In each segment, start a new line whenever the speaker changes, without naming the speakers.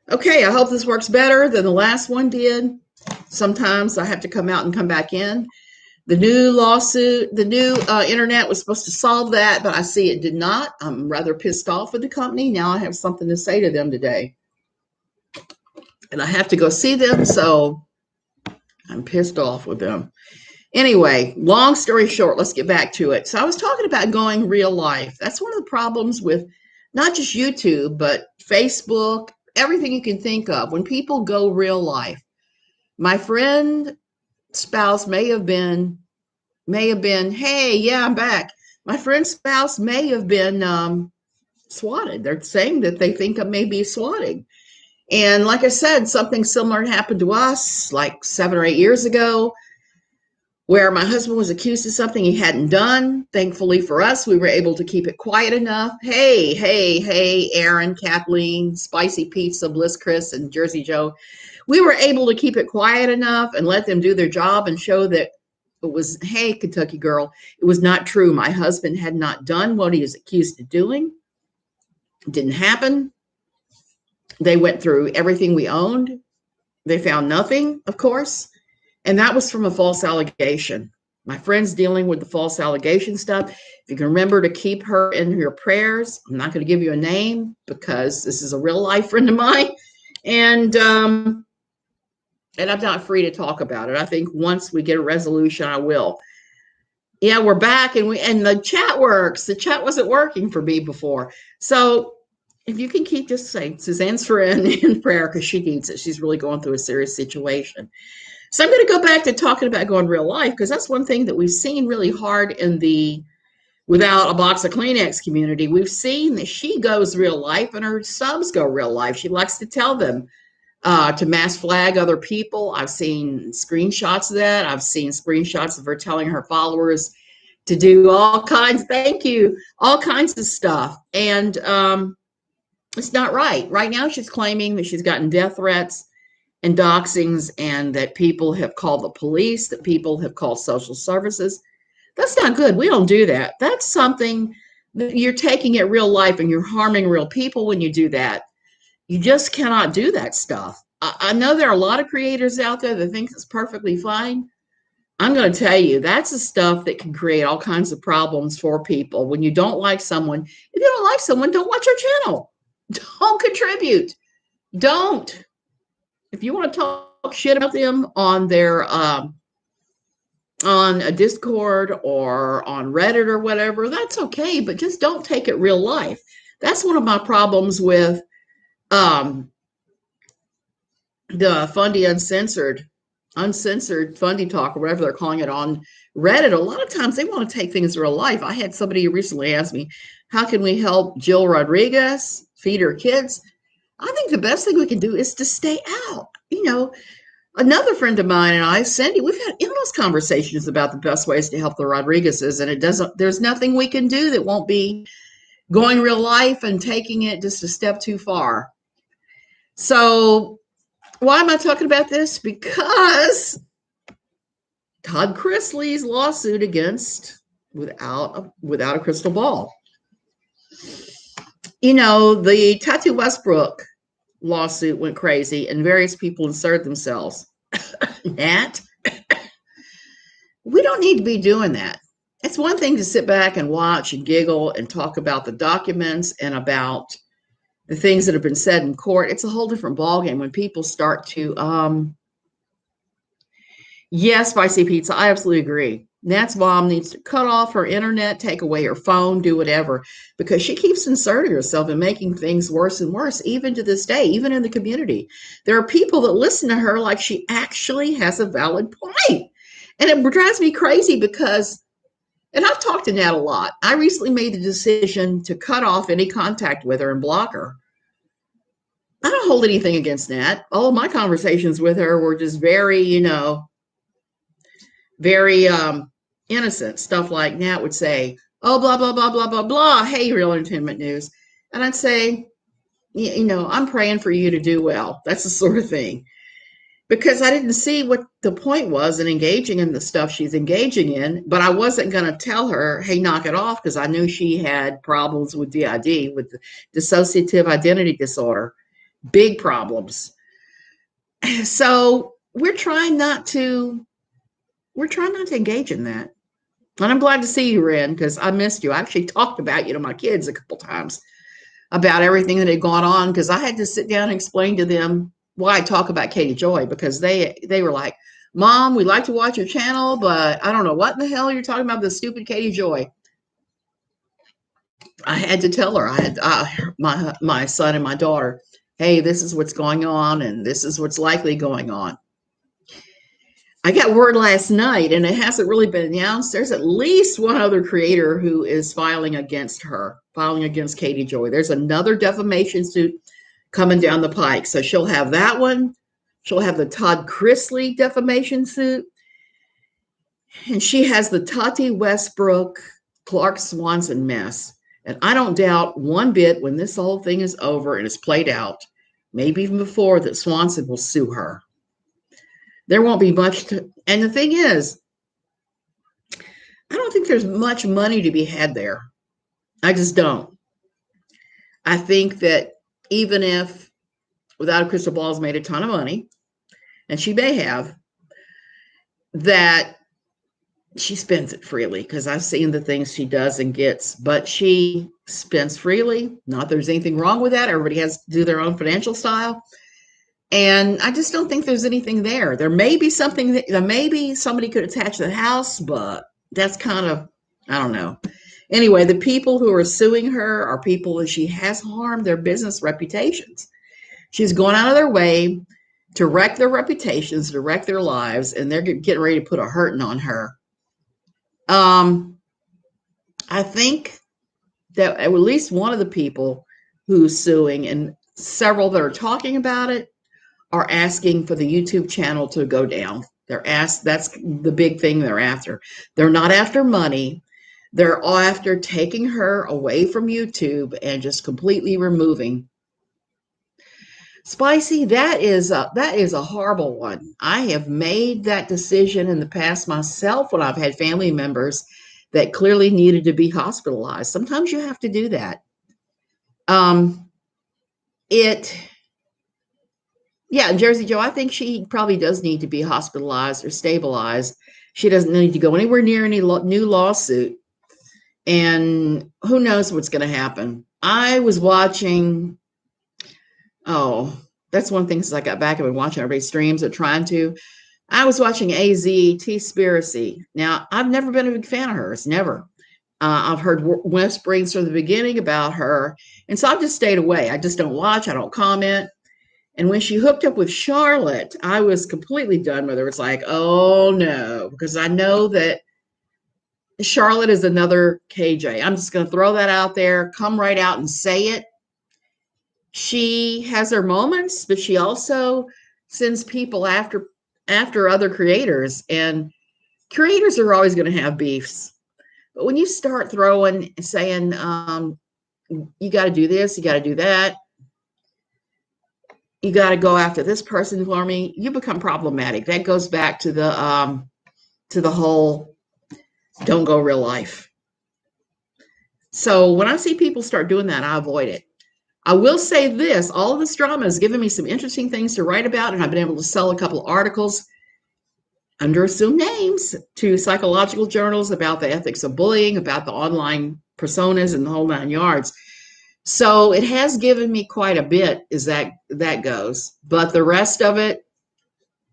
Okay, I hope this works better than the last one did. Sometimes I have to come out and come back in. The new lawsuit, the new internet was supposed to solve that, but I see it did not. I'm rather pissed off with the company. Now I have something to say to them today. And I have to go see them, so I'm pissed off with them. Anyway, long story short, let's get back to it. So I was talking about going real life. That's one of the problems with not just YouTube, but Facebook, everything you can think of. When people go real life, my friend spouse may have been, hey, yeah, I'm back. My friend's spouse may have been swatted. They're saying that they think it may be swatting. And like I said, something similar happened to us like 7 or 8 years ago, where my husband was accused of something he hadn't done. Thankfully for us, we were able to keep it quiet enough. Hey, Aaron, Kathleen, Spicy Pizza, Bliss Chris, and Jersey Joe. We were able to keep it quiet enough and let them do their job and show that it was, hey, Kentucky girl, it was not true. My husband had not done what he was accused of doing. It didn't happen. They went through everything we owned. They found nothing, of course. And that was from a false allegation. My friend's dealing with the false allegation stuff. If you can remember to keep her in your prayers, I'm not going to give you a name because this is a real life friend of mine. And I'm not free to talk about it. I think once we get a resolution, I will. Yeah, we're back and the chat works. The chat wasn't working for me before. So if you can keep just saying Suzanne's friend in prayer because she needs it. She's really going through a serious situation. So I'm going to go back to talking about going real life because that's one thing that we've seen really hard in the without a box of Kleenex community. We've seen that she goes real life and her subs go real life. She likes to tell them to mass flag other people. I've seen screenshots of that. I've seen screenshots of her telling her followers to do all kinds, all kinds of stuff. And it's not right. Right now she's claiming that she's gotten death threats and doxings and that people have called the police, that people have called social services. That's not good. We don't do that. That's something that you're taking it real life and you're harming real people when you do that. You just cannot do that stuff. I know there are a lot of creators out there that think it's perfectly fine. I'm going to tell you, that's the stuff that can create all kinds of problems for people. When you don't like someone, if you don't like someone, don't watch your channel. Don't contribute. Don't. If you want to talk shit about them on their on a Discord or on Reddit or whatever, that's okay, but just don't take it real life. That's one of my problems with the Fundy uncensored Fundy talk or whatever they're calling it on Reddit. A lot of times they want to take things real life. I had somebody recently ask me, how can we help Jill Rodriguez feed her kids? I think the best thing we can do is to stay out. You know, another friend of mine and I, Cindy, we've had endless conversations about the best ways to help the Rodriguezes, and there's nothing we can do that won't be going real life and taking it just a step too far. So why am I talking about this? Because Todd Chrisley's lawsuit against without a crystal ball. You know, the Tattoo Westbrook lawsuit went crazy and various people inserted themselves. Nat, we don't need to be doing that. It's one thing to sit back and watch and giggle and talk about the documents and about the things that have been said in court. It's a whole different ballgame when people start to, yes, Spicy Pizza, I absolutely agree. Nat's mom needs to cut off her internet, take away her phone, do whatever, because she keeps inserting herself and making things worse and worse, even to this day, even in the community. There are people that listen to her like she actually has a valid point. And it drives me crazy because, and I've talked to Nat a lot. I recently made the decision to cut off any contact with her and block her. I don't hold anything against Nat. All of my conversations with her were just very, very innocent stuff like Nat would say, oh, blah, blah, blah, blah, blah, blah. Hey, Real Entertainment News. And I'd say, I'm praying for you to do well. That's the sort of thing. Because I didn't see what the point was in engaging in the stuff she's engaging in, but I wasn't going to tell her, hey, knock it off, because I knew she had problems with DID, with the dissociative identity disorder. big problems. So we're trying not to engage in that. And I'm glad to see you, Ren, because I missed you. I actually talked about you to my kids a couple times about everything that had gone on, because I had to sit down and explain to them why I talk about Katie Joy, because they were like, Mom, we like to watch your channel, but I don't know what in the hell you're talking about, this stupid Katie Joy. I had to tell her, my son and my daughter, hey, this is what's going on, and this is what's likely going on. I got word last night, and it hasn't really been announced. There's at least one other creator who is filing against Katie Joy. There's another defamation suit coming down the pike. So she'll have that one. She'll have the Todd Chrisley defamation suit. And she has the Tati Westbrook, Clark Swanson mess. And I don't doubt one bit when this whole thing is over and it's played out, maybe even before, that Swanson will sue her. There won't be much and the thing is, I don't think there's much money to be had there. I just don't. I think that even if Without a Crystal Ball has made a ton of money, and she may have, that she spends it freely, because I've seen the things she does and gets, but she spends freely. Not that there's anything wrong with that. Everybody has to do their own financial style. And I just don't think there's anything there. There may be something that maybe somebody could attach to the house, but that's kind of, I don't know. Anyway, the people who are suing her are people that she has harmed their business reputations. She's gone out of their way to wreck their reputations, to wreck their lives, and they're getting ready to put a hurting on her. I think that at least one of the people who's suing, and several that are talking about it, are asking for the YouTube channel to go down. That's the big thing they're after. They're not after money. They're after taking her away from YouTube and just completely removing. Spicy, that is a horrible one. I have made that decision in the past myself when I've had family members that clearly needed to be hospitalized. Sometimes you have to do that. Yeah, Jersey Joe, I think she probably does need to be hospitalized or stabilized. She doesn't need to go anywhere near any new lawsuit. And who knows what's going to happen. I was watching, that's one thing since I got back. I've been watching everybody's streams or trying to. I was watching AZ T-Spiracy. Now, I've never been a big fan of hers, never. I've heard whisperings from the beginning about her. And so I've just stayed away. I just don't watch. I don't comment. And when she hooked up with Charlotte, I was completely done with her. It's like, oh no, because I know that Charlotte is another KJ. I'm just going to throw that out there, come right out and say it. She has her moments, but she also sends people after other creators, and creators are always going to have beefs. But when you start saying, you got to do this, you got to do that, you got to go after this person for me, you become problematic. That goes back to the whole don't go real life. So when I see people start doing that, I avoid it. I will say this, all of this drama has given me some interesting things to write about, and I've been able to sell a couple of articles under assumed names to psychological journals about the ethics of bullying, about the online personas and the whole 9 yards. So it has given me quite a bit as that goes. But the rest of it,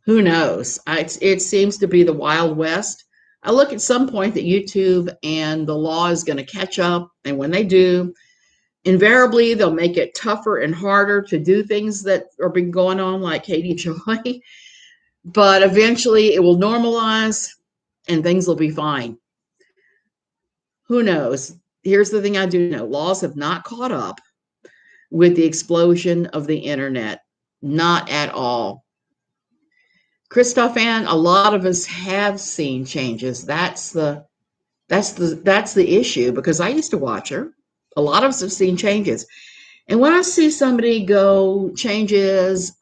who knows? It seems to be the Wild West. I look at some point that YouTube and the law is going to catch up. And when they do, invariably, they'll make it tougher and harder to do things that are been going on, like Katie Joy. But eventually it will normalize and things will be fine. Who knows? Here's the thing I do know. Laws have not caught up with the explosion of the internet. Not at all. Christoph, Ann, a lot of us have seen changes. That's the issue, because I used to watch her. A lot of us have seen changes. And when I see somebody go changes,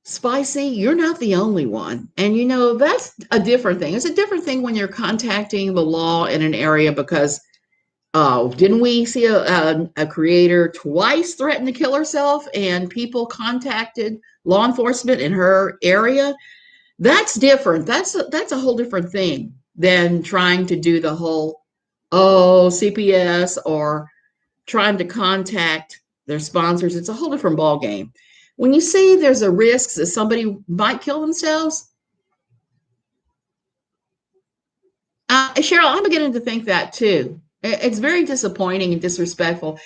Spicy, you're not the only one. And that's a different thing. It's a different thing when you're contacting the law in an area, because Didn't we see a creator twice threaten to kill herself and people contacted law enforcement in her area? That's different. That's a whole different thing than trying to do the whole, CPS or trying to contact their sponsors. It's a whole different ball game. When you see there's a risk that somebody might kill themselves, Cheryl, I'm beginning to think that too. It's very disappointing and disrespectful.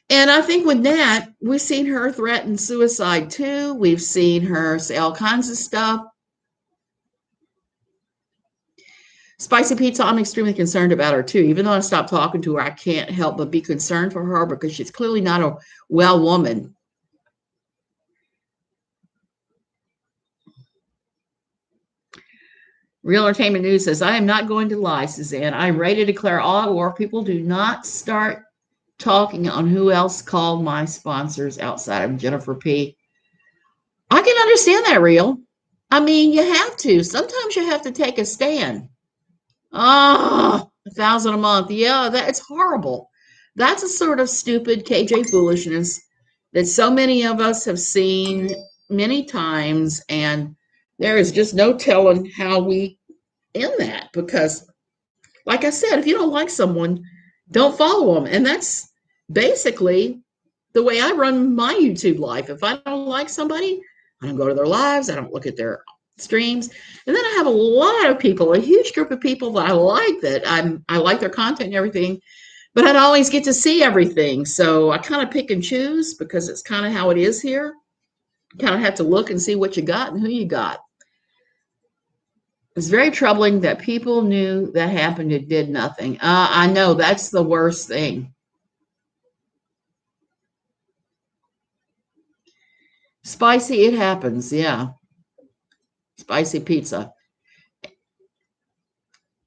And I think with Nat, we've seen her threaten suicide too. We've seen her say all kinds of stuff. Spicy Pizza, I'm extremely concerned about her too. Even though I stopped talking to her, I can't help but be concerned for her because she's clearly not a well woman. Real Entertainment News says, I am not going to lie, Suzanne. I'm ready to declare all out war. People do not start talking on who else called my sponsors outside of Jennifer P. I can understand that, Real. I mean, you have to. Sometimes you have to take a stand. Oh, $1,000 a month. Yeah, that's horrible. That's a sort of stupid KJ foolishness that so many of us have seen many times, and there is just no telling how we end that because, like I said, if you don't like someone, don't follow them. And that's basically the way I run my YouTube life. If I don't like somebody, I don't go to their lives. I don't look at their streams. And then I have a lot of people, a huge group of people that I like their content and everything, but I don't always get to see everything. So I kind of pick and choose because it's kind of how it is here. You kind of have to look and see what you got and who you got. It's very troubling that people knew that happened and did nothing. I know that's the worst thing. Spicy, it happens. Yeah. Spicy pizza.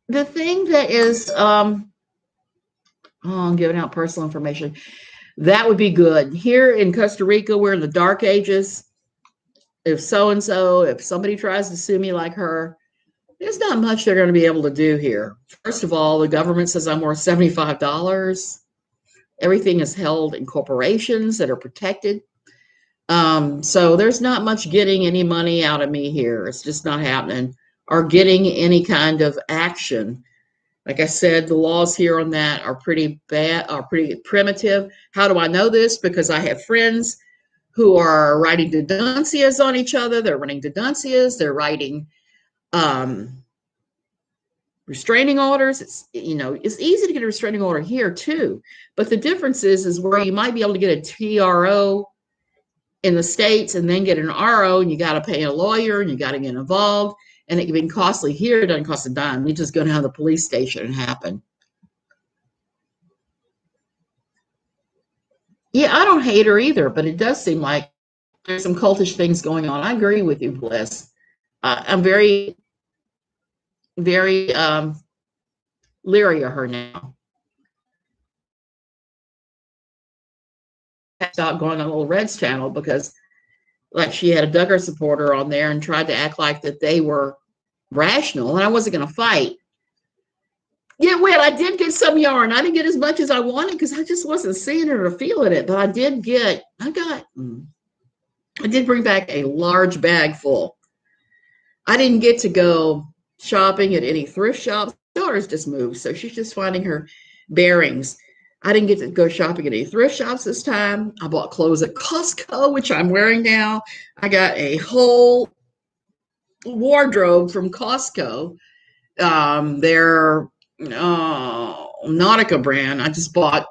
The thing that is, I'm giving out personal information. That would be good. Here in Costa Rica, we're in the dark ages. If so-and-so, if somebody tries to sue me like her, there's not much they're going to be able to do here. First of all, the government says I'm worth $75. Everything is held in corporations that are protected. So there's not much getting any money out of me here. It's just not happening, or getting any kind of action. Like I said, the laws here on that are pretty bad, are pretty primitive. How do I know this? Because I have friends who are writing denuncias on each other. They're running denuncias. They're writing restraining orders. It's easy to get a restraining order here too. But the difference is where you might be able to get a TRO in the States and then get an RO, and you got to pay a lawyer and you got to get involved, and it can be costly. Here it doesn't cost a dime. You just go down to the police station and happen. Yeah, I don't hate her either, but it does seem like there's some cultish things going on. I agree with you, Bliss. I'm very, very leery of her now. I stopped going on Little Red's channel because, like, she had a Duggar supporter on there and tried to act like that they were rational, and I wasn't going to fight. Yeah, well, I did get some yarn. I didn't get as much as I wanted because I just wasn't seeing it or feeling it. But I did bring back a large bag full. I didn't get to go shopping at any thrift shops. Daughter's just moved, so she's just finding her bearings. I didn't get to go shopping at any thrift shops this time. I bought clothes at Costco, which I'm wearing now. I got a whole wardrobe from Costco. Their Nautica brand. I just bought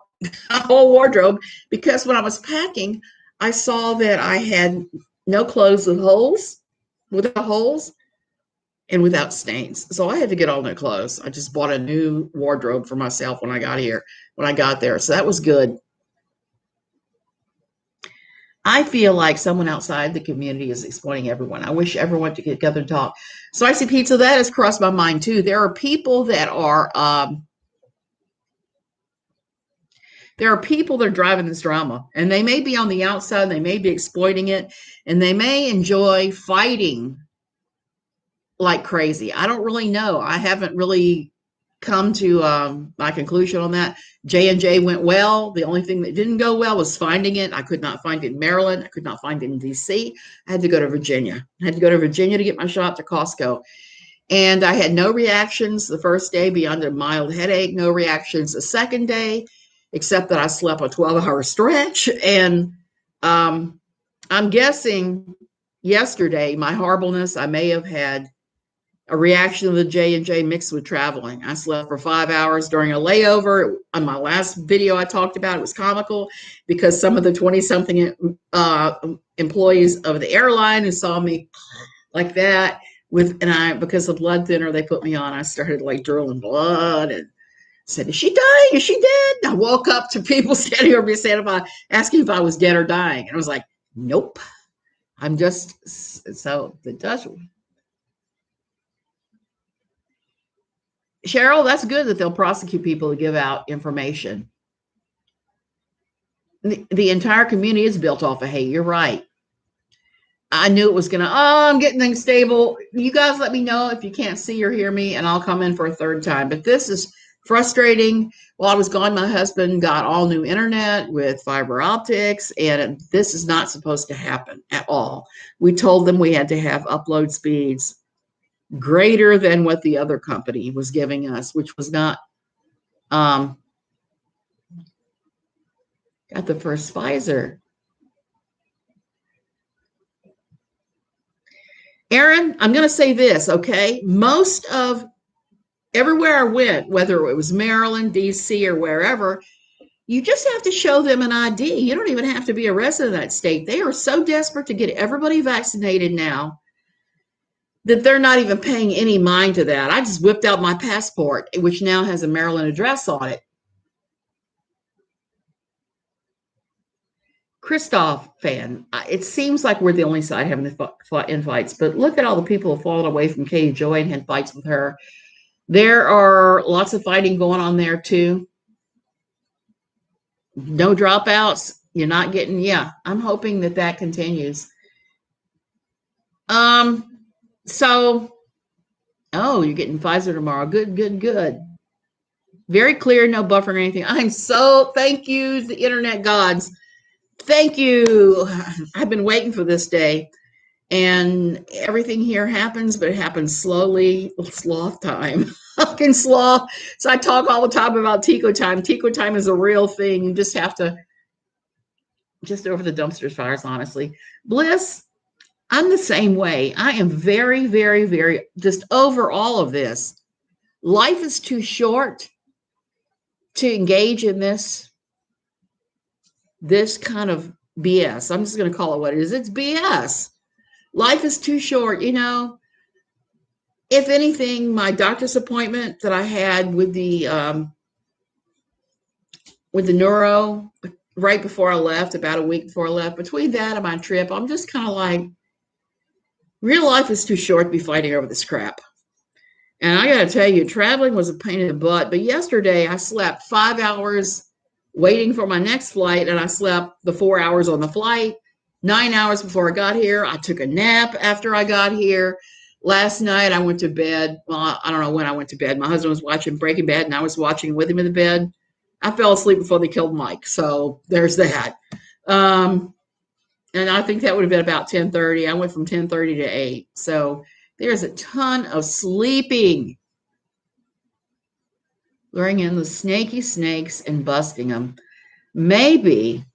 a whole wardrobe because when I was packing, I saw that I had no clothes without holes, and without stains. So I had to get all new clothes. I just bought a new wardrobe for myself when I got there. So that was good. I feel like someone outside the community is exploiting everyone. I wish everyone to get together and talk. Spicy Pizza, that has crossed my mind too. There are people that are driving this drama, and they may be on the outside, they may be exploiting it, and they may enjoy fighting like crazy. I don't really know. I haven't really come to my conclusion on that. J&J went well. The only thing that didn't go well was finding it. I could not find it in Maryland. I could not find it in DC. I had to go to Virginia. I had to go to Virginia to get my shot to Costco. And I had no reactions the first day beyond a mild headache, no reactions the second day, except that I slept a 12-hour stretch. And I'm guessing yesterday, my horribleness, I may have had a reaction to the J&J mixed with traveling. I slept for 5 hours during a layover. On my last video I talked about, it was comical because some of the 20-something employees of the airline who saw me like that because the blood thinner they put me on, I started like drooling blood and said, "Is she dying? Is she dead?" And I woke up to people standing over me asking if I was dead or dying. And I was like, nope. I'm just, so the Dutch. Cheryl, that's good that they'll prosecute people to give out information. The entire community is built off of hate. You're right. I knew it was going to, I'm getting things stable. You guys let me know if you can't see or hear me, and I'll come in for a third time. But this is frustrating. While I was gone, my husband got all new internet with fiber optics, and this is not supposed to happen at all. We told them we had to have upload speeds greater than what the other company was giving us, which was not, got the first Pfizer. Aaron, I'm going to say this, okay? Most of everywhere I went, whether it was Maryland, DC, or wherever, you just have to show them an ID. You don't even have to be a resident of that state. They are so desperate to get everybody vaccinated now that they're not even paying any mind to that. I just whipped out my passport, which now has a Maryland address on it. Christoph fan, it seems like we're the only side having the infights, but look at all the people who have fallen away from Katie Joy and had fights with her. There are lots of fighting going on there too. No dropouts. You're not getting, yeah, I'm hoping that that continues. So, oh, you're getting Pfizer tomorrow. Good, good, good. Very clear, no buffer or anything. Thank you, the internet gods. Thank you. I've been waiting for this day. And everything here happens, but it happens slowly. Sloth time. Fucking sloth. So I talk all the time about Tico time. Tico time is a real thing. You just have to, just over the dumpster fires, honestly. Bliss, I'm the same way. I am very, very, very, just over all of this. Life is too short to engage in this kind of BS. I'm just going to call it what it is. It's BS. Life is too short, you know. If anything, my doctor's appointment that I had with the neuro right before I left, about a week before I left, between that and my trip, I'm just kind of like, real life is too short to be fighting over this crap. And I got to tell you, traveling was a pain in the butt. But yesterday, I slept 5 hours waiting for my next flight, and I slept the 4 hours on the flight. 9 hours before I got here. I took a nap after I got here. Last night, I went to bed. Well, I don't know when I went to bed. My husband was watching Breaking Bad, and I was watching with him in the bed. I fell asleep before they killed Mike. So there's that. And I think that would have been about 10:30. I went from 10:30 to 8. So there's a ton of sleeping. Luring in the snaky snakes and busting them. Maybe.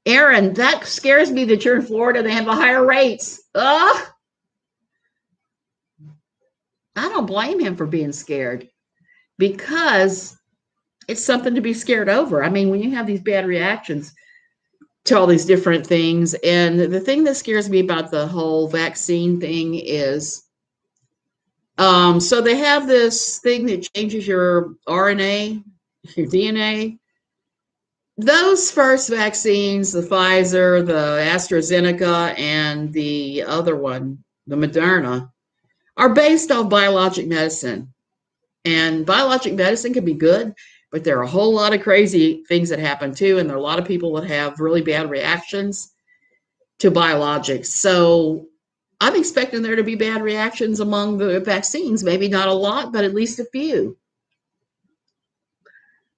Aaron, that scares me that you're in Florida. They have the higher rates. I don't blame him for being scared because it's something to be scared over. I mean, when you have these bad reactions to all these different things, and the thing that scares me about the whole vaccine thing is, so they have this thing that changes your RNA, your DNA. Those first vaccines, the Pfizer, the AstraZeneca, and the other one, the Moderna, are based off biologic medicine. And biologic medicine can be good, but there are a whole lot of crazy things that happen too. And there are a lot of people that have really bad reactions to biologics. So I'm expecting there to be bad reactions among the vaccines. Maybe not a lot, but at least a few.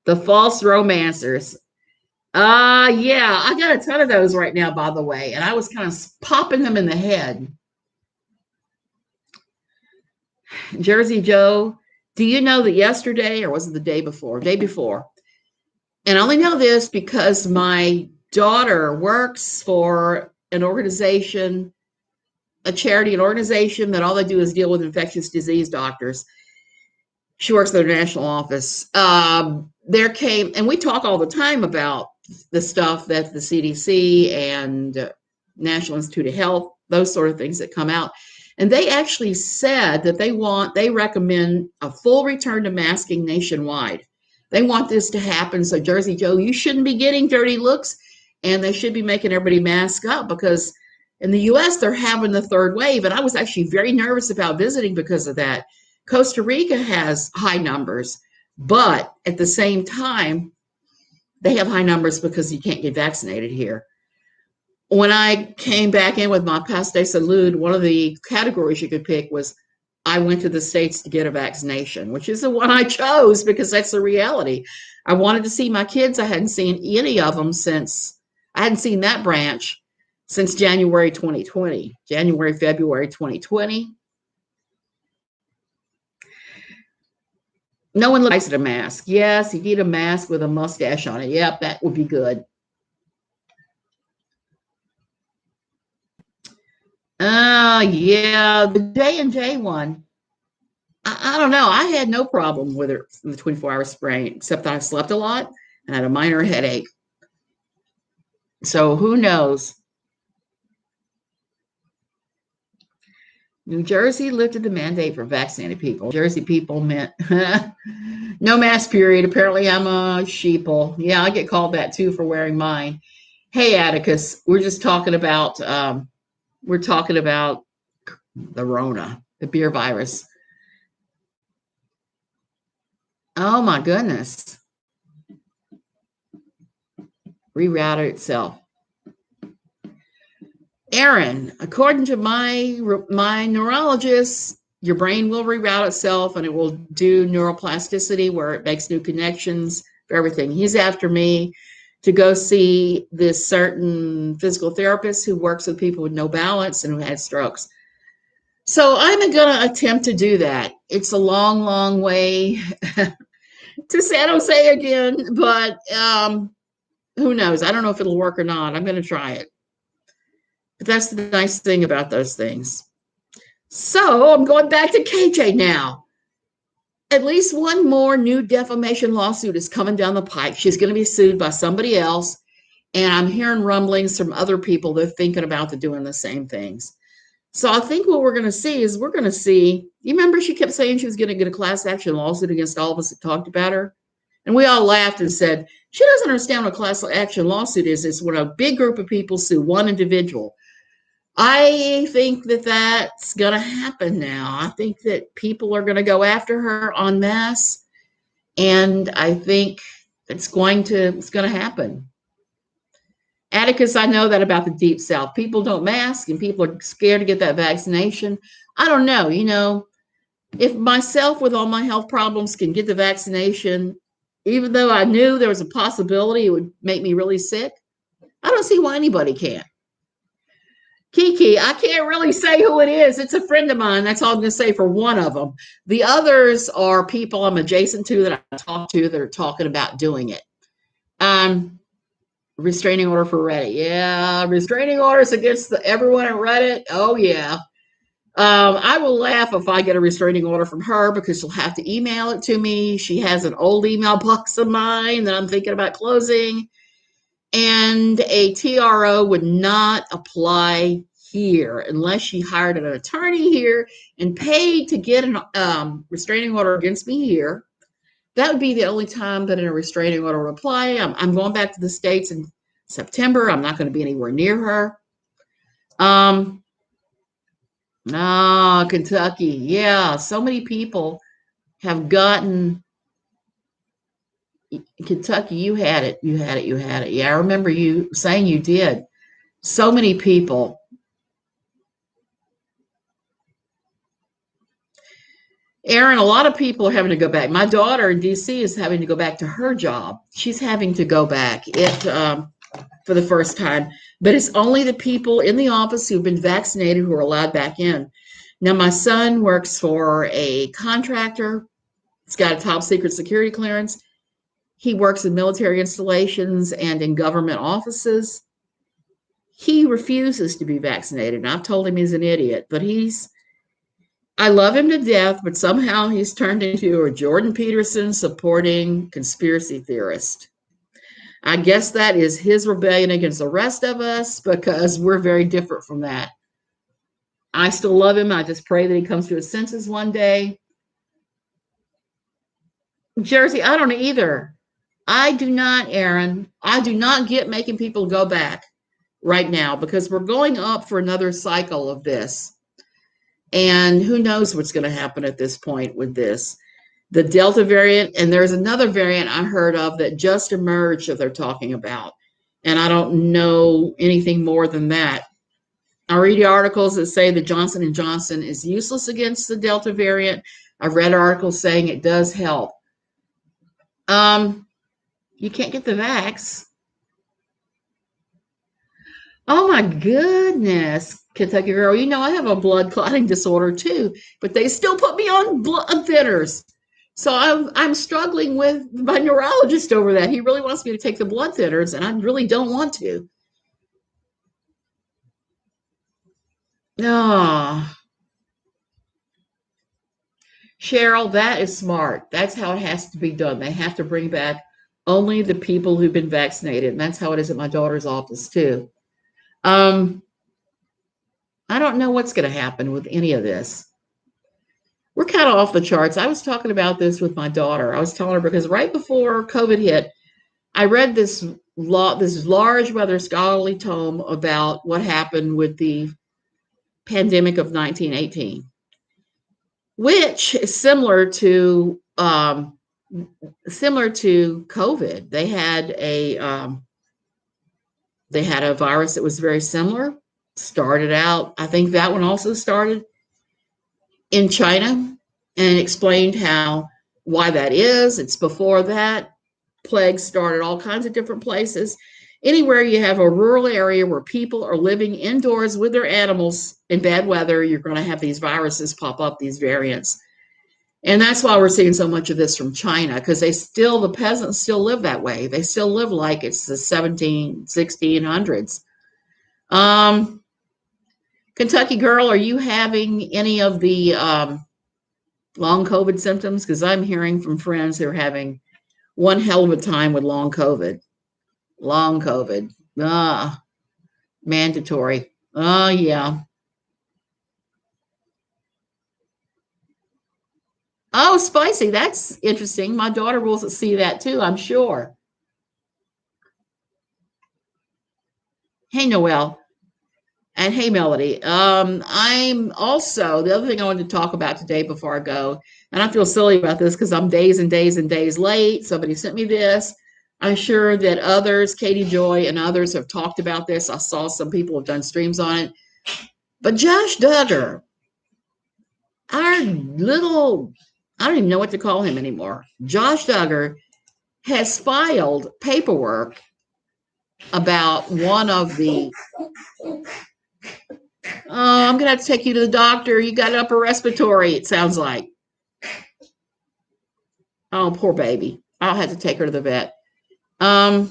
The false romancers. Yeah, I got a ton of those right now, by the way, and I was kind of popping them in the head. Jersey Joe, do you know that yesterday, or was it the day before? Day before. And I only know this because my daughter works for an organization, a charity, an organization that all they do is deal with infectious disease doctors. She works at their national office. There came, and we talk all the time about the stuff that the CDC and National Institute of Health, those sort of things that come out. And they actually said that they recommend a full return to masking nationwide. They want this to happen. So Jersey Joe, you shouldn't be getting dirty looks, and they should be making everybody mask up, because in the US, they're having the third wave. And I was actually very nervous about visiting because of that. Costa Rica has high numbers, but at the same time, they have high numbers because you can't get vaccinated here. When I came back in with my pass de salud, one of the categories you could pick was I went to the States to get a vaccination, which is the one I chose because that's the reality. I wanted to see my kids. I hadn't seen any of them I hadn't seen that branch since January 2020, February 2020. No one likes a mask. Yes, you need a mask with a mustache on it. Yep, that would be good. Yeah, the J&J one. I don't know. I had no problem with it from the 24-hour sprain, except that I slept a lot and had a minor headache. So who knows? New Jersey lifted the mandate for vaccinated people. Jersey people meant no mask period. Apparently I'm a sheeple. Yeah, I get called that too for wearing mine. Hey, Atticus, we're talking about the Rona, the beer virus. Oh my goodness. Rerouted itself. Aaron, according to my neurologist, your brain will reroute itself and it will do neuroplasticity where it makes new connections for everything. He's after me to go see this certain physical therapist who works with people with no balance and who had strokes. So I'm going to attempt to do that. It's a long, long way to San Jose again, but who knows? I don't know if it'll work or not. I'm going to try it. But that's the nice thing about those things. So I'm going back to KJ now. At least one more new defamation lawsuit is coming down the pike. She's going to be sued by somebody else. And I'm hearing rumblings from other people that are thinking about doing the same things. So I think what we're going to see is you remember she kept saying she was going to get a class action lawsuit against all of us that talked about her? And we all laughed and said, she doesn't understand what a class action lawsuit is. It's when a big group of people sue one individual. I think that that's going to happen now. I think that people are going to go after her en masse, and I think it's going to happen. Atticus, I know that about the Deep South. People don't mask, and people are scared to get that vaccination. I don't know. If myself with all my health problems can get the vaccination, even though I knew there was a possibility it would make me really sick, I don't see why anybody can't. Kiki, I can't really say who it is. It's a friend of mine. That's all I'm going to say for one of them. The others are people I'm adjacent to that I talk to that are talking about doing it. Restraining order for Reddit. Yeah, restraining orders against everyone at Reddit. Oh, yeah. I will laugh if I get a restraining order from her because she'll have to email it to me. She has an old email box of mine that I'm thinking about closing. And a TRO would not apply here unless she hired an attorney here and paid to get a restraining order against me here. That would be the only time that a restraining order would apply. I'm going back to the States in September. I'm not going to be anywhere near her. Kentucky. Yeah, so many people have gotten Kentucky. You had it. Yeah, I remember you saying you did. So many people. Aaron, a lot of people are having to go back. My daughter in DC is having to go back to her job. She's having to go back for the first time, but it's only the people in the office who've been vaccinated who are allowed back in. Now, my son works for a contractor. He's got a top secret security clearance. He works in military installations and in government offices. He refuses to be vaccinated. And I've told him he's an idiot, but I love him to death, but somehow he's turned into a Jordan Peterson supporting conspiracy theorist. I guess that is his rebellion against the rest of us because we're very different from that. I still love him. I just pray that he comes to his senses one day. Jersey, I don't either. I do not, Aaron. I do not get making people go back right now because we're going up for another cycle of this. And who knows what's going to happen at this point with this. The Delta variant, and there's another variant I heard of that just emerged that they're talking about. And I don't know anything more than that. I read articles that say that Johnson & Johnson is useless against the Delta variant. I've read articles saying it does help. You can't get the vax. Oh my goodness, Kentucky girl. You know, I have a blood clotting disorder too, but they still put me on blood thinners. So I'm struggling with my neurologist over that. He really wants me to take the blood thinners, and I really don't want to. No. Cheryl, that is smart. That's how it has to be done. They have to bring back only the people who've been vaccinated. And that's how it is at my daughter's office too. I don't know what's going to happen with any of this. We're kind of off the charts. I was talking about this with my daughter. I was telling her because right before COVID hit, I read this large, rather scholarly tome about what happened with the pandemic of 1918, which is similar to COVID. They had a virus that was very similar. Started out, I think that one also started in China, and explained why that is. It's before that. Plagues started all kinds of different places. Anywhere you have a rural area where people are living indoors with their animals in bad weather, you're going to have these viruses pop up, these variants. And that's why we're seeing so much of this from China, because the peasants still live that way. They still live like it's the 1600s. Kentucky girl, are you having any of the long COVID symptoms? Because I'm hearing from friends who are having one hell of a time with long COVID. Long COVID. Mandatory. Oh, yeah. Oh, spicy. That's interesting. My daughter will see that too, I'm sure. Hey, Noelle. And hey, Melody. I'm also, the other thing I wanted to talk about today before I go, and I feel silly about this because I'm days and days and days late. Somebody sent me this. I'm sure that others, Katie Joy and others, have talked about this. I saw some people have done streams on it. But Josh Duggar, our little, I don't even know what to call him anymore. Josh Duggar has filed paperwork about one of the, I'm going to have to take you to the doctor. You got upper respiratory, it sounds like. Oh, poor baby. I'll have to take her to the vet. Oh,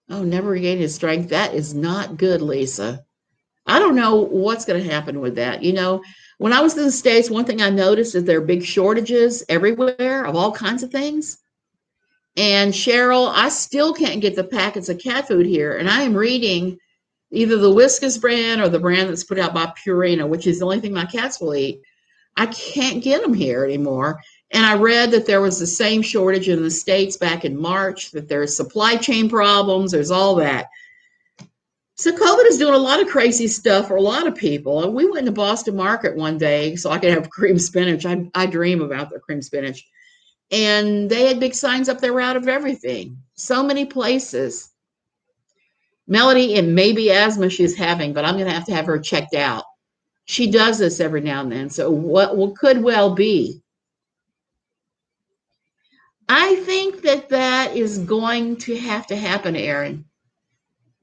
never regained his strength. That is not good, Lisa. I don't know what's going to happen with that. You know, when I was in the States, one thing I noticed is there are big shortages everywhere of all kinds of things. And Cheryl, I still can't get the packets of cat food here. And I am reading either the Whiskas brand or the brand that's put out by Purina, which is the only thing my cats will eat. I can't get them here anymore. And I read that there was the same shortage in the States back in March, that there's supply chain problems, there's all that. So COVID is doing a lot of crazy stuff for a lot of people. And we went to Boston Market one day so I could have cream spinach. I dream about the cream spinach. And they had big signs up there out of everything. So many places. Melody, it may be asthma she's having, but I'm going to have her checked out. She does this every now and then. So what could well be? I think that is going to have to happen, Aaron.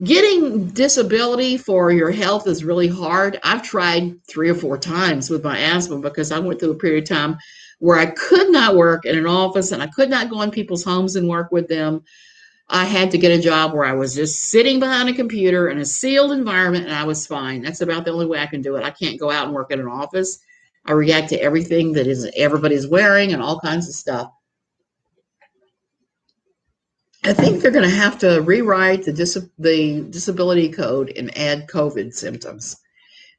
Getting disability for your health is really hard. I've tried 3 or 4 times with my asthma because I went through a period of time where I could not work in an office and I could not go in people's homes and work with them. I had to get a job where I was just sitting behind a computer in a sealed environment and I was fine. That's about the only way I can do it. I can't go out and work in an office. I react to everything that is everybody's wearing and all kinds of stuff. I think they're going to have to rewrite the disability code and add COVID symptoms.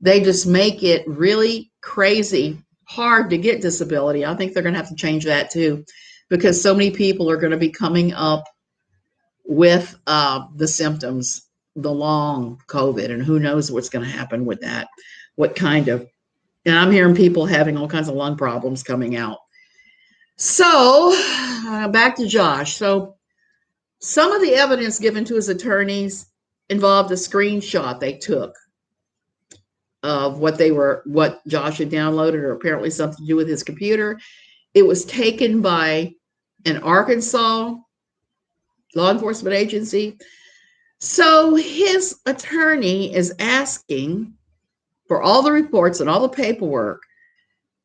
They just make it really crazy hard to get disability. I think they're going to have to change that too, because so many people are going to be coming up with the symptoms, the long COVID, and who knows what's going to happen with that. What kind of, and I'm hearing people having all kinds of lung problems coming out. So back to Josh. So some of the evidence given to his attorneys involved a screenshot they took of what Josh had downloaded, or apparently something to do with his computer. It was taken by an Arkansas law enforcement agency. So his attorney is asking for all the reports and all the paperwork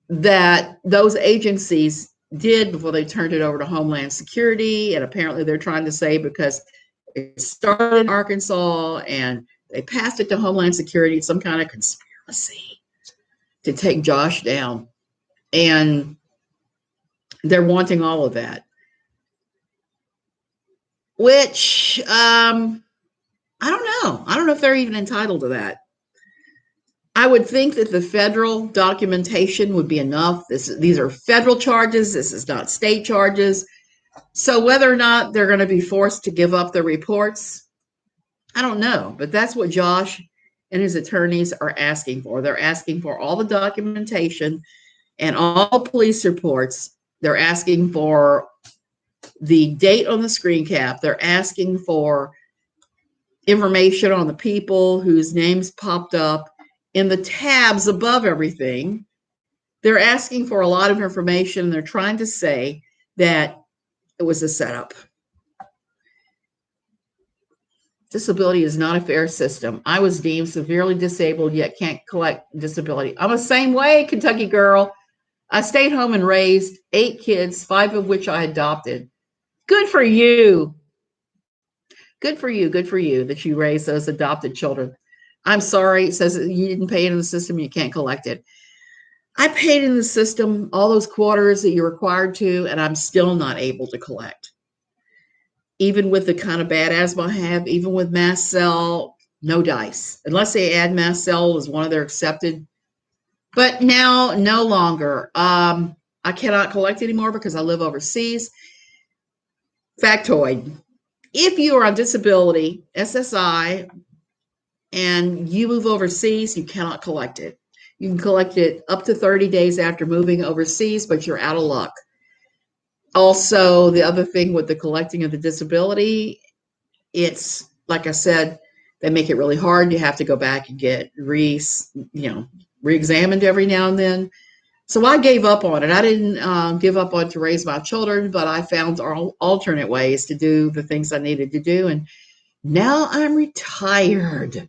that those agencies did before they turned it over to Homeland Security. And apparently they're trying to say because it started in Arkansas and they passed it to Homeland Security, some kind of conspiracy to take Josh down. And they're wanting all of that, which I don't know. I don't know if they're even entitled to that. I would think that the federal documentation would be enough. These are federal charges. This is not state charges. So whether or not they're going to be forced to give up the reports, I don't know. But that's what Josh and his attorneys are asking for. They're asking for all the documentation and all police reports. They're asking for the date on the screen cap. They're asking for information on the people whose names popped up in the tabs above everything. They're asking for a lot of information. They're trying to say that it was a setup. Disability is not a fair system. I was deemed severely disabled, yet can't collect disability. I'm the same way, Kentucky girl. I stayed home and raised 8 kids, 5 of which I adopted. Good for you. Good for you. Good for you that you raised those adopted children. I'm sorry. It says that you didn't pay into the system. You can't collect it. I paid in the system all those quarters that you're required to, and I'm still not able to collect. Even with the kind of bad asthma I have, even with mast cell, no dice. Unless they add mast cell as one of their accepted. But now, no longer. I cannot collect anymore because I live overseas. Factoid. If you are on disability, SSI, and you move overseas, you cannot collect it. You can collect it up to 30 days after moving overseas, but you're out of luck. Also, the other thing with the collecting of the disability, it's, like I said, they make it really hard. You have to go back and get re-examined every now and then. So I gave up on it. I didn't give up on to raise my children, but I found alternate ways to do the things I needed to do. And now I'm retired.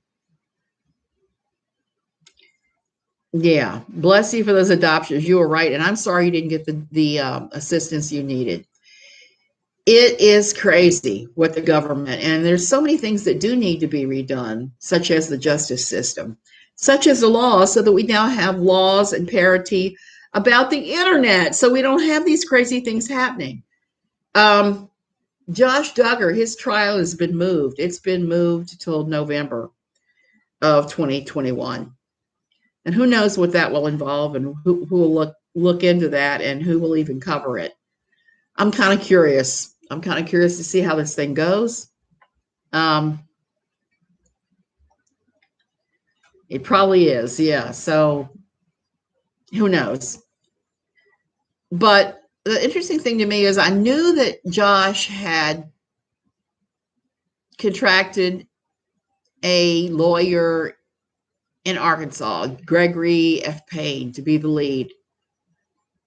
Yeah, bless you for those adoptions. You were right. And I'm sorry you didn't get the assistance you needed. It is crazy what the government, and there's so many things that do need to be redone, such as the justice system, such as the laws, so that we now have laws and parity about the internet, so we don't have these crazy things happening. Josh Duggar, his trial has been moved. It's been moved till November of 2021. And who knows what that will involve, and who will look into that, and who will even cover it. I'm kind of curious. I'm kind of curious to see how this thing goes. It probably is, yeah. So who knows? But the interesting thing to me is I knew that Josh had contracted a lawyer in Arkansas, Gregory F. Payne, to be the lead.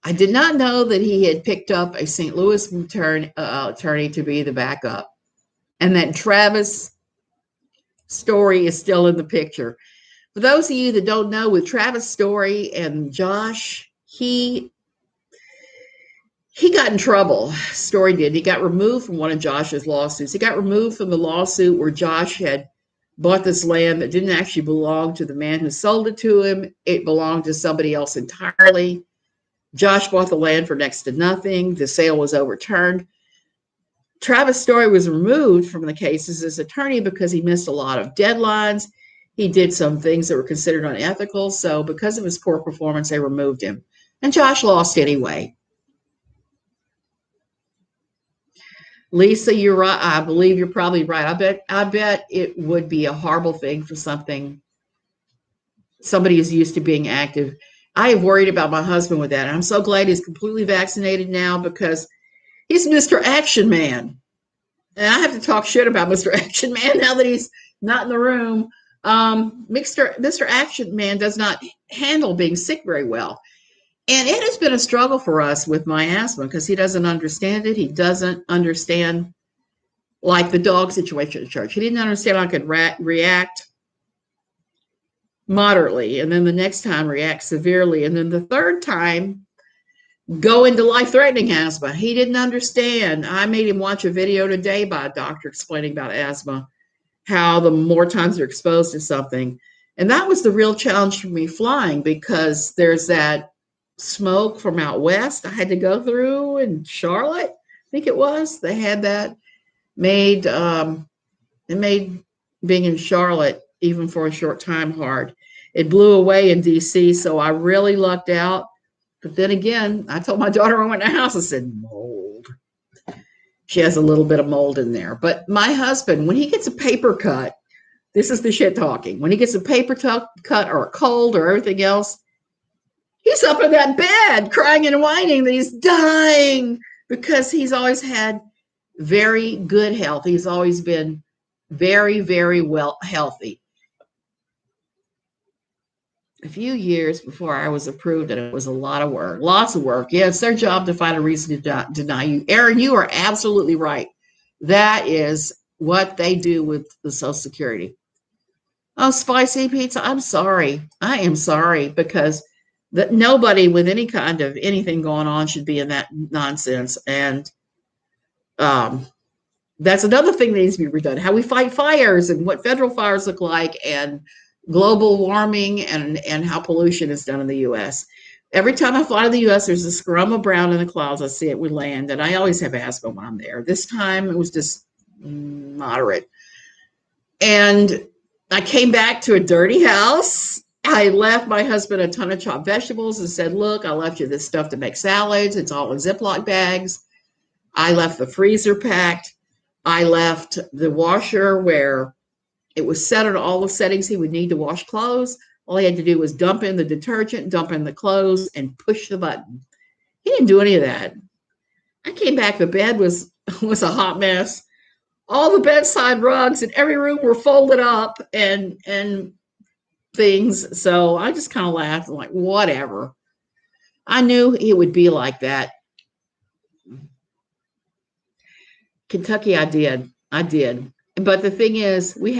I did not know that he had picked up a St. Louis attorney to be the backup, and that Travis Story is still in the picture. For those of you that don't know, with Travis Story and Josh, he got in trouble. Story did. He got removed from one of Josh's lawsuits. He got removed from the lawsuit where Josh had bought this land that didn't actually belong to the man who sold it to him. It belonged to somebody else entirely. Josh bought the land for next to nothing. The sale was overturned. Travis Story was removed from the case as his attorney because he missed a lot of deadlines. He did some things that were considered unethical. So because of his poor performance, they removed him. And Josh lost anyway. Lisa, you're right. I believe you're probably right. I bet it would be a horrible thing for somebody who's used to being active. I have worried about my husband with that. And I'm so glad he's completely vaccinated now because he's Mr. Action Man. And I have to talk shit about Mr. Action Man now that he's not in the room. Mr. Action Man does not handle being sick very well. And it has been a struggle for us with my asthma because he doesn't understand it. He doesn't understand, like the dog situation at church. He didn't understand I could react moderately, and then the next time react severely, and then the third time go into life-threatening asthma. He didn't understand. I made him watch a video today by a doctor explaining about asthma, how the more times you're exposed to something. And that was the real challenge for me flying, because there's that smoke from out west I had to go through in Charlotte, I think it was. They had that made it made being in Charlotte, even for a short time, hard. It blew away in DC, so I really lucked out. But then again, I told my daughter when I went in the house, I said, mold. She has a little bit of mold in there. But my husband, when he gets a paper cut, this is the shit talking. When he gets a paper cut or a cold or everything else, he's up in that bed crying and whining that he's dying, because he's always had very good health. He's always been very, very well healthy. A few years before I was approved, and it was a lot of work, lots of work. Yeah, it's their job to find a reason to deny you. Aaron, you are absolutely right. That is what they do with the Social Security. Oh, spicy pizza. I'm sorry. I am sorry, because nobody with any kind of anything going on should be in that nonsense. And that's another thing that needs to be redone. How we fight fires and what federal fires look like, and global warming, and how pollution is done in the U.S. Every time I fly to the U.S., there's a scrum of brown in the clouds. I see it with land, and I always have asthma when I'm there. This time it was just moderate. And I came back to a dirty house. I left my husband a ton of chopped vegetables and said, look, I left you this stuff to make salads. It's all in Ziploc bags. I left the freezer packed. I left the washer where it was set on all the settings he would need to wash clothes. All he had to do was dump in the detergent, dump in the clothes, and push the button. He didn't do any of that. I came back, the bed was a hot mess. All the bedside rugs in every room were folded up and things. So I just kind of laughed. I'm like, whatever. I knew it would be like that. Kentucky, I did. But the thing is, you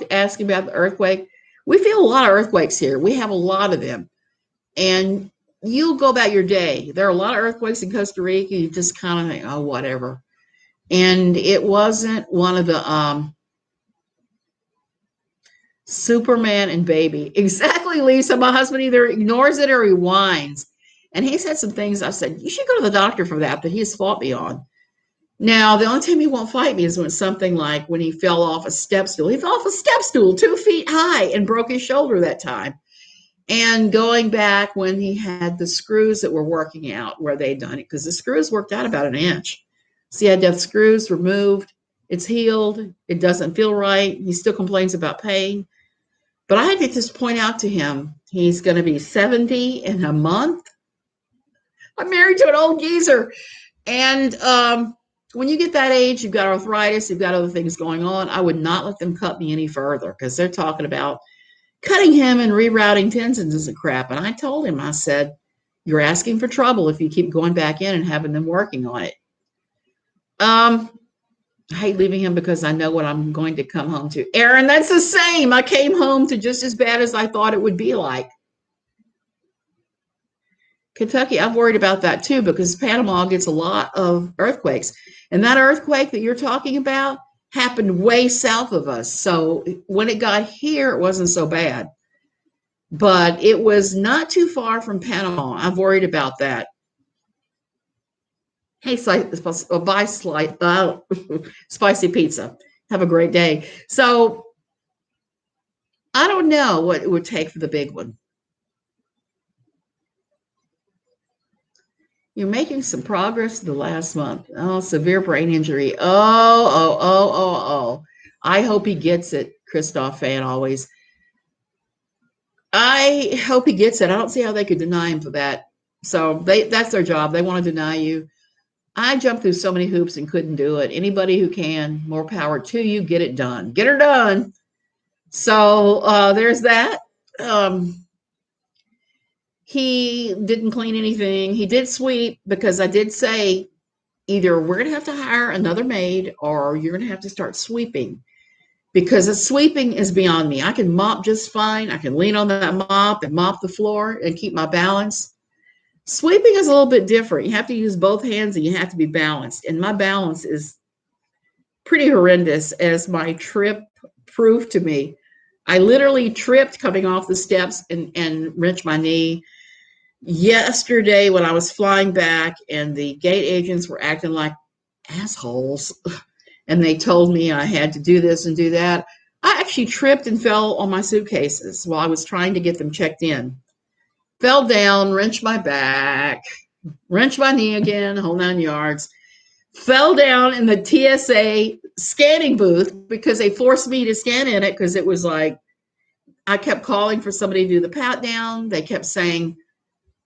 asking about the earthquake. We feel a lot of earthquakes here. We have a lot of them. And you'll go about your day. There are a lot of earthquakes in Costa Rica. You just kind of think, oh, whatever. And it wasn't one of the Superman and baby. Exactly, Lisa. My husband either ignores it or he whines. And he said some things. I said, you should go to the doctor for that he's fought me on. Now, the only time he won't fight me is when something like when he fell off a step stool. He fell off a step stool 2 feet high and broke his shoulder that time. And going back when he had the screws that were working out where they'd done it, because the screws worked out about 1 inch. So he had to have screws removed. It's healed. It doesn't feel right. He still complains about pain. But I had to just point out to him, he's going to be 70 in a month. I'm married to an old geezer. And when you get that age, you've got arthritis, you've got other things going on. I would not let them cut me any further, because they're talking about Cutting him and rerouting Tenzins is a crap. And I told him, I said, you're asking for trouble if you keep going back in and having them working on it. I hate leaving him because I know what I'm going to come home to. Aaron, that's the same. I came home to just as bad as I thought it would be like. Kentucky, I'm worried about that too because Panama gets a lot of earthquakes. And that earthquake that you're talking about happened way south of us. So when it got here, it wasn't so bad. But it was not too far from Panama. I'm worried about that. Hey, buy spicy pizza. Have a great day. So I don't know what it would take for the big one. You're making some progress the last month. Oh, severe brain injury. Oh. I hope he gets it, Christoph fan always. I hope he gets it. I don't see how they could deny him for that. So that's their job. They want to deny you. I jumped through so many hoops and couldn't do it. Anybody who can, more power to you. Get it done. Get her done. So there's that. He didn't clean anything. He did sweep because I did say either we're going to have to hire another maid or you're going to have to start sweeping because the sweeping is beyond me. I can mop just fine. I can lean on that mop and mop the floor and keep my balance. Sweeping is a little bit different. You have to use both hands and you have to be balanced. And my balance is pretty horrendous, as my trip proved to me. I literally tripped coming off the steps and wrenched my knee. Yesterday, when I was flying back and the gate agents were acting like assholes, and they told me I had to do this and do that, I actually tripped and fell on my suitcases while I was trying to get them checked in. Fell down, wrenched my back, wrenched my knee again, whole 9 yards. Fell down in the TSA scanning booth because they forced me to scan in it because it was like, I kept calling for somebody to do the pat down. They kept saying,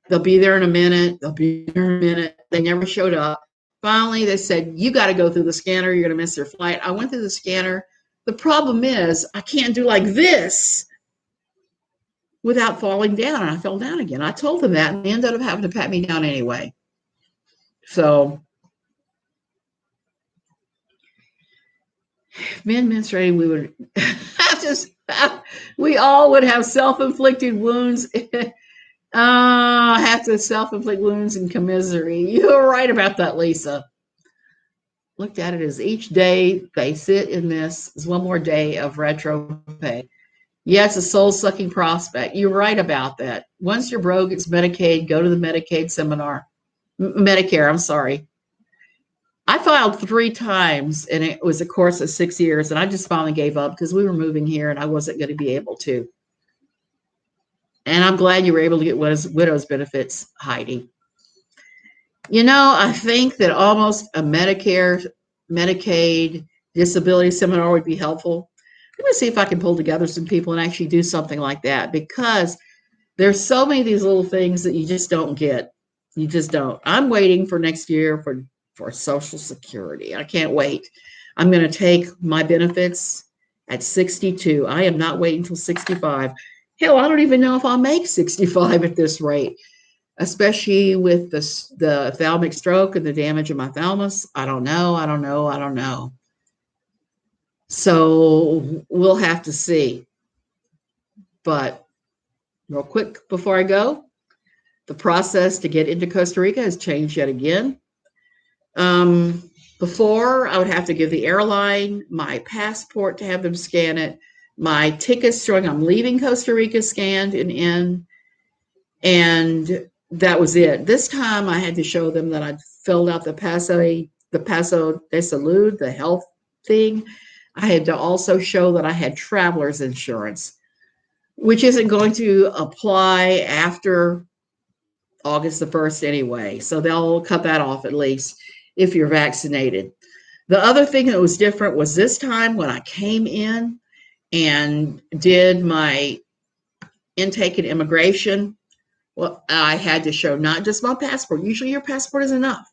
they'll be there in a minute. They'll be there in a minute. They never showed up. Finally, they said, you got to go through the scanner. You're going to miss your flight. I went through the scanner. The problem is I can't do like this without falling down. And I fell down again. I told them that, and they ended up having to pat me down anyway. So, men menstruating, we would we all would have self-inflicted wounds. Have to self-inflict wounds and commiserate. You're right about that, Lisa. Looked at it as each day they sit in this is one more day of retro pay. Yeah, it's a soul-sucking prospect. You're right about that. Once you're broke, it's Medicaid. Go to the Medicaid seminar. Medicare, I'm sorry. I filed 3 times, and it was a course of 6 years, and I just finally gave up because we were moving here, and I wasn't going to be able to. And I'm glad you were able to get widow's benefits, Heidi. You know, I think that almost a Medicare, Medicaid, disability seminar would be helpful. Let me see if I can pull together some people and actually do something like that, because there's so many of these little things that you just don't get. You just don't. I'm waiting for next year for Social Security. I can't wait. I'm going to take my benefits at 62. I am not waiting until 65. Hell, I don't even know if I'll make 65 at this rate, especially with the thalamic stroke and the damage of my thalamus. I don't know. So we'll have to see. But real quick before I go, the process to get into Costa Rica has changed yet again. Before, I would have to give the airline my passport to have them scan it, my tickets showing I'm leaving Costa Rica scanned and in, and that was it. This time I had to show them that I'd filled out the Paso de Salud, the health thing. I had to also show that I had traveler's insurance, which isn't going to apply after August the 1st anyway. So they'll cut that off at least if you're vaccinated. The other thing that was different was this time when I came in and did my intake and immigration, well, I had to show not just my passport. Usually your passport is enough.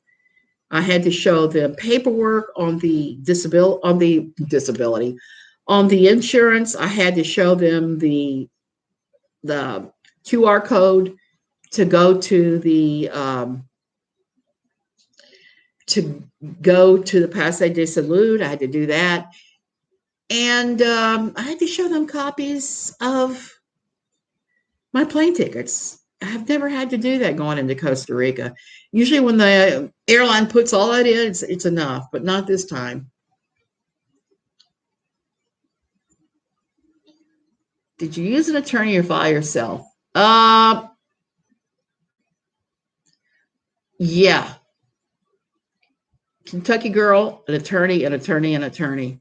I had to show the paperwork on the disability, on the insurance. I had to show them the the QR code to go to the Passe de Salute. I had to do that. And I had to show them copies of my plane tickets. I've never had to do that going into Costa Rica. Usually when the airline puts all that in, it's enough, but not this time. Did you use an attorney or file yourself? Yeah. Kentucky girl, an attorney, an attorney, an attorney.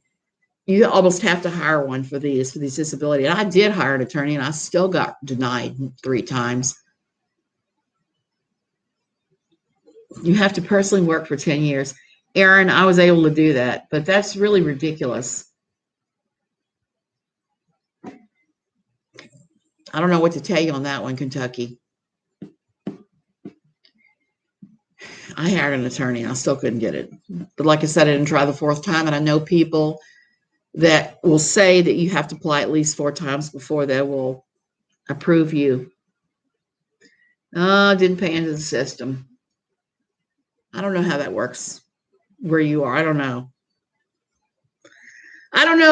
You almost have to hire one for these disabilities. And I did hire an attorney, and I still got denied 3 times. You have to personally work for 10 years. Aaron, I was able to do that, but that's really ridiculous. I don't know what to tell you on that one, Kentucky. I hired an attorney, and I still couldn't get it. But like I said, I didn't try the 4th time, and I know people that will say that you have to apply at least 4 times before they will approve you. Didn't pay into the system. I don't know how that works where you are. I don't know.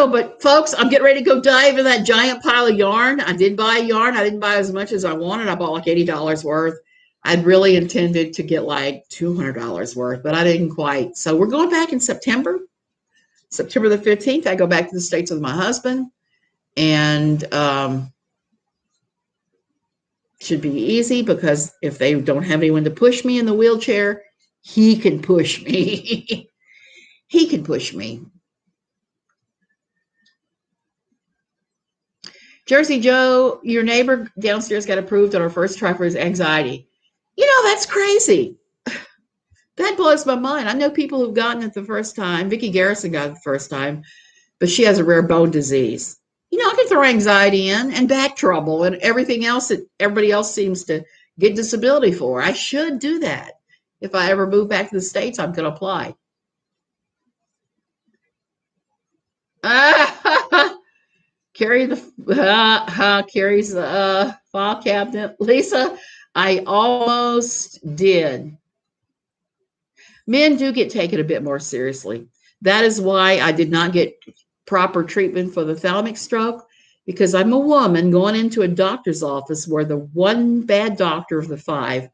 But folks, I'm getting ready to go dive in that giant pile of yarn. I did buy yarn. I didn't buy as much as I wanted. I bought like $80 worth. I'd really intended to get like $200 worth, but I didn't quite. So we're going back in September the 15th. I go back to the States with my husband, and should be easy because if they don't have anyone to push me in the wheelchair, he can push me. He can push me. Jersey Joe, your neighbor downstairs got approved on her first try for his anxiety. That's crazy. That blows my mind. I know people who've gotten it the first time. Vicki Garrison got it the first time, but she has a rare bone disease. I can throw anxiety in and back trouble and everything else that everybody else seems to get disability for. I should do that. If I ever move back to the States, I'm going to apply. Carry's the file cabinet. Lisa, I almost did. Men do get taken a bit more seriously. That is why I did not get proper treatment for the thalamic stroke, because I'm a woman going into a doctor's office where the one bad doctor of the 5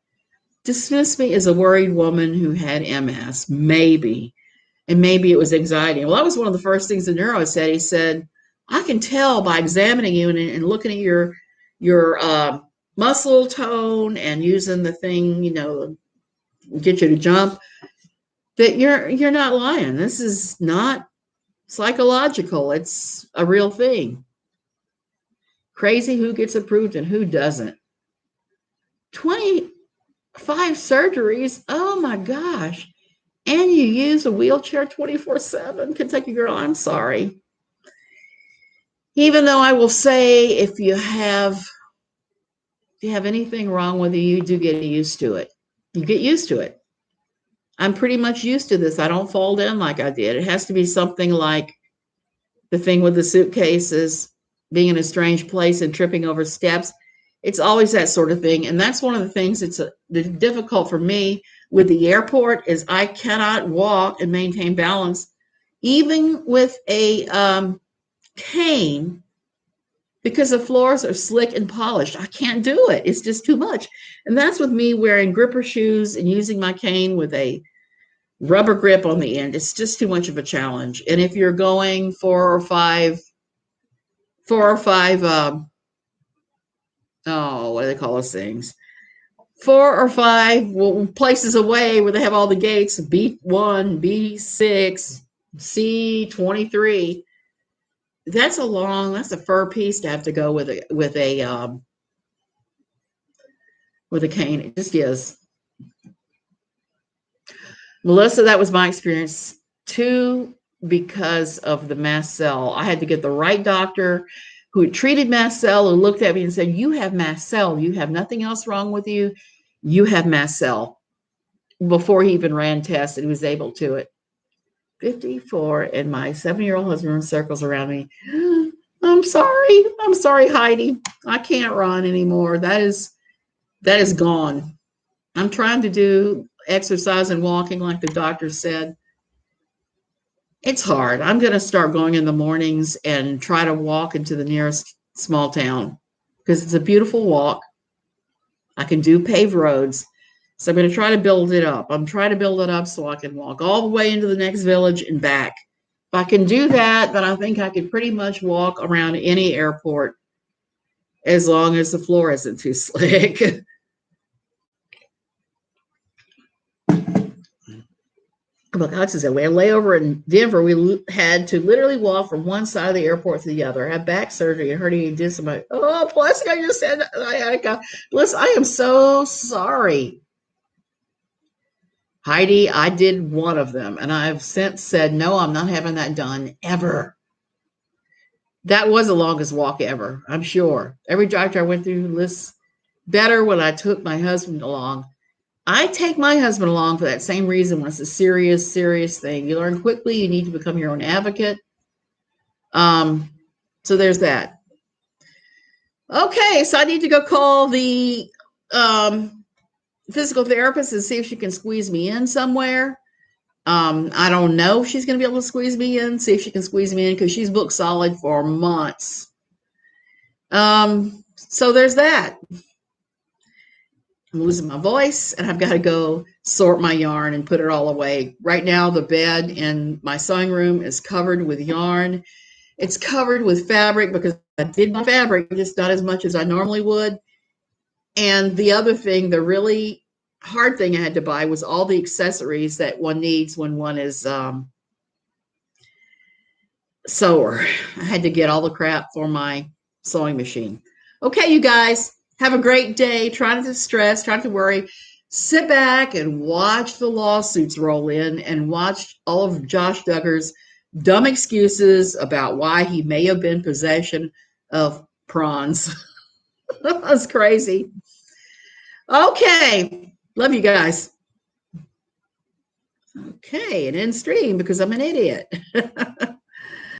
dismissed me as a worried woman who had MS, maybe. And maybe it was anxiety. Well, that was one of the first things the neuro said. He said, I can tell by examining you and looking at your muscle tone and using the thing, get you to jump, that you're not lying. This is not psychological. It's a real thing. Crazy who gets approved and who doesn't. 25 surgeries. Oh my gosh. And you use a wheelchair 24/7. Kentucky girl, I'm sorry. Even though I will say, if you have anything wrong with you, you do get used to it. You get used to it. I'm pretty much used to this. I don't fall down like I did. It has to be something like the thing with the suitcases, being in a strange place and tripping over steps. It's always that sort of thing. And that's one of the things that's difficult for me with the airport is I cannot walk and maintain balance, even with a cane, because the floors are slick and polished. I can't do it. It's just too much. And that's with me wearing gripper shoes and using my cane with a rubber grip on the end. It's just too much of a challenge. And if you're going 4 or 5, what do they call those things? 4 or 5 places away where they have all the gates, B1, B6, C23. That's a fur piece to have to go with a cane. It just is. Melissa, that was my experience too, because of the mast cell. I had to get the right doctor who had treated mast cell, who looked at me and said, you have mast cell. You have nothing else wrong with you. You have mast cell. Before he even ran tests, and he was able to it. 54, and my 7-year-old husband circles around me. I'm I'm sorry. I'm sorry, Heidi. I can't run anymore. That is gone. I'm trying to do exercise and walking like the doctor said. It's hard. I'm going to start going in the mornings and try to walk into the nearest small town because it's a beautiful walk. I can do paved roads. So I'm going to try to build it up. I'm trying to build it up so I can walk all the way into the next village and back. If I can do that, then I think I can pretty much walk around any airport as long as the floor isn't too slick. Look, Alex said, we had a layover in Denver. We had to literally walk from one side of the airport to the other. I had back surgery and herniated disc. Oh, plus I just said, listen, I am so sorry. Heidi, I did one of them, and I've since said, no, I'm not having that done ever. That was the longest walk ever, I'm sure. Every doctor I went through lists better when I took my husband along. I take my husband along for that same reason when it's a serious, serious thing. You learn quickly. You need to become your own advocate. So there's that. Okay, so I need to go call the physical therapist and see if she can squeeze me in somewhere. I don't know if she's going to be able to squeeze me in. See if she can squeeze me in because she's booked solid for months. So there's that. I'm losing my voice and I've got to go sort my yarn and put it all away. Right now, the bed in my sewing room is covered with yarn. It's covered with fabric because I did my fabric, just not as much as I normally would. And the other thing, the really hard thing I had to buy was all the accessories that one needs when one is sewer. I had to get all the crap for my sewing machine. Okay, you guys. Have a great day. Try not to stress, try not to worry. Sit back and watch the lawsuits roll in and watch all of Josh Duggar's dumb excuses about why he may have been in possession of prawns. That's crazy. Okay. Love you guys. Okay. And end stream because I'm an idiot.